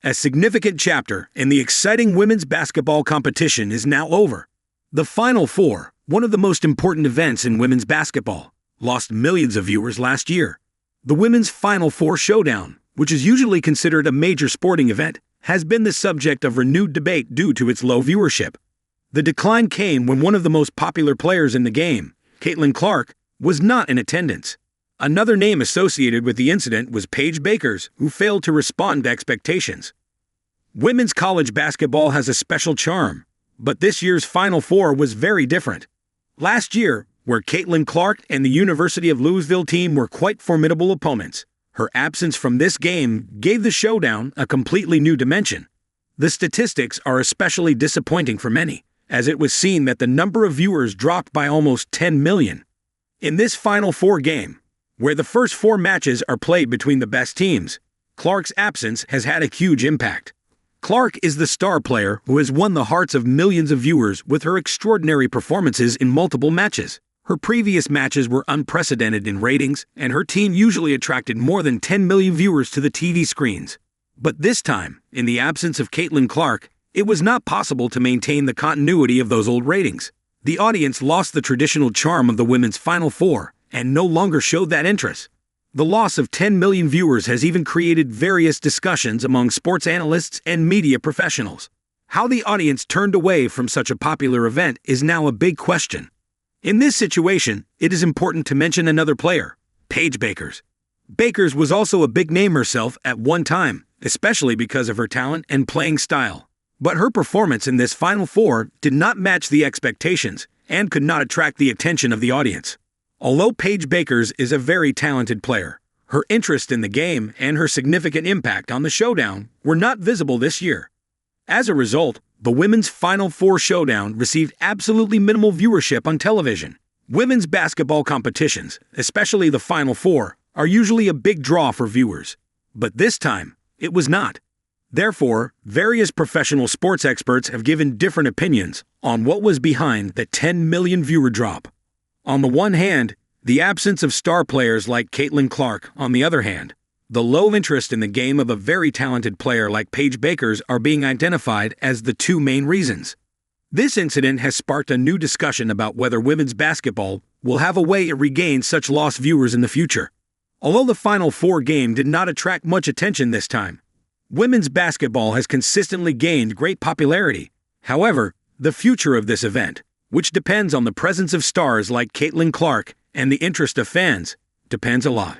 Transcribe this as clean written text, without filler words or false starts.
A significant chapter in the exciting women's basketball competition is now over. The Final Four, one of the most important events in women's basketball, lost millions of viewers last year. The Women's Final Four Showdown, which is usually considered a major sporting event, has been the subject of renewed debate due to its low viewership. The decline came when one of the most popular players in the game, Caitlin Clark, was not in attendance. Another name associated with the incident was Paige Bueckers, who failed to respond to expectations. Women's college basketball has a special charm, but this year's Final Four was very different. Last year, where Caitlin Clark and the University of Louisville team were quite formidable opponents, her absence from this game gave the showdown a completely new dimension. The statistics are especially disappointing for many, as it was seen that the number of viewers dropped by almost 10 million. In this Final Four game, where the first 4 matches are played between the best teams, Clark's absence has had a huge impact. Clark is the star player who has won the hearts of millions of viewers with her extraordinary performances in multiple matches. Her previous matches were unprecedented in ratings, and her team usually attracted more than 10 million viewers to the TV screens. But this time, in the absence of Caitlin Clark, it was not possible to maintain the continuity of those old ratings. The audience lost the traditional charm of the women's Final Four and no longer showed that interest. The loss of 10 million viewers has even created various discussions among sports analysts and media professionals. How the audience turned away from such a popular event is now a big question. In this situation, it is important to mention another player, Paige Bueckers. Bueckers was also a big name herself at one time, especially because of her talent and playing style. But her performance in this Final Four did not match the expectations and could not attract the attention of the audience. Although Paige Bueckers is a very talented player, her interest in the game and her significant impact on the showdown were not visible this year. As a result, the Women's Final Four Showdown received absolutely minimal viewership on television. Women's basketball competitions, especially the Final Four, are usually a big draw for viewers. But this time, it was not. Therefore, various professional sports experts have given different opinions on what was behind the 10 million viewer drop. On the one hand, the absence of star players like Caitlin Clark. On the other hand, the low interest in the game of a very talented player like Paige Bueckers are being identified as the 2 main reasons. This incident has sparked a new discussion about whether women's basketball will have a way to regain such lost viewers in the future. Although the Final Four game did not attract much attention this time, women's basketball has consistently gained great popularity. However, the future of this event, which depends on the presence of stars like Caitlin Clark and the interest of fans, depends a lot.